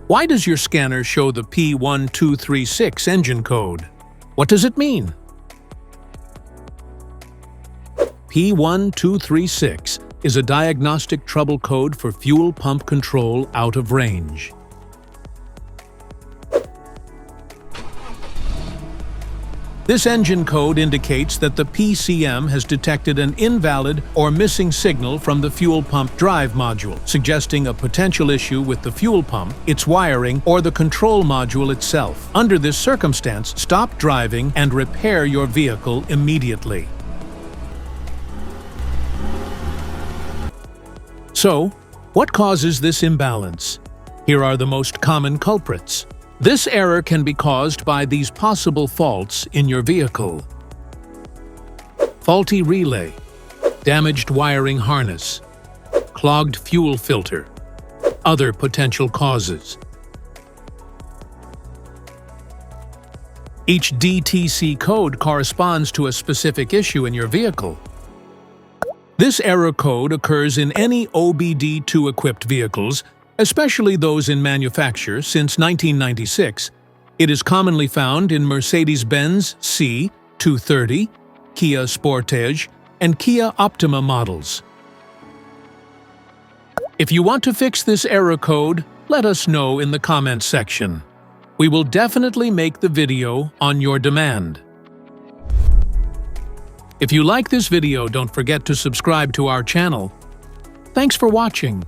Why does your scanner show the P1236 engine code? What does it mean? P1236 is a diagnostic trouble code for fuel pump control out of range. This engine code indicates that the PCM has detected an invalid or missing signal from the fuel pump drive module, suggesting a potential issue with the fuel pump, its wiring, or the control module itself. Under this circumstance, stop driving and repair your vehicle immediately. So, what causes this imbalance? Here are the most common culprits. This error can be caused by these possible faults in your vehicle: faulty relay, damaged wiring harness, clogged fuel filter. Other potential causes. Each DTC code corresponds to a specific issue in your vehicle. This error code occurs in any OBD2-equipped vehicles, especially those in manufacture since 1996. It is commonly found in Mercedes-Benz C230, Kia Sportage, and Kia Optima models. If you want to fix this error code, let us know in the comments section. We will definitely make the video on your demand. If you like this video, don't forget to subscribe to our channel. Thanks for watching.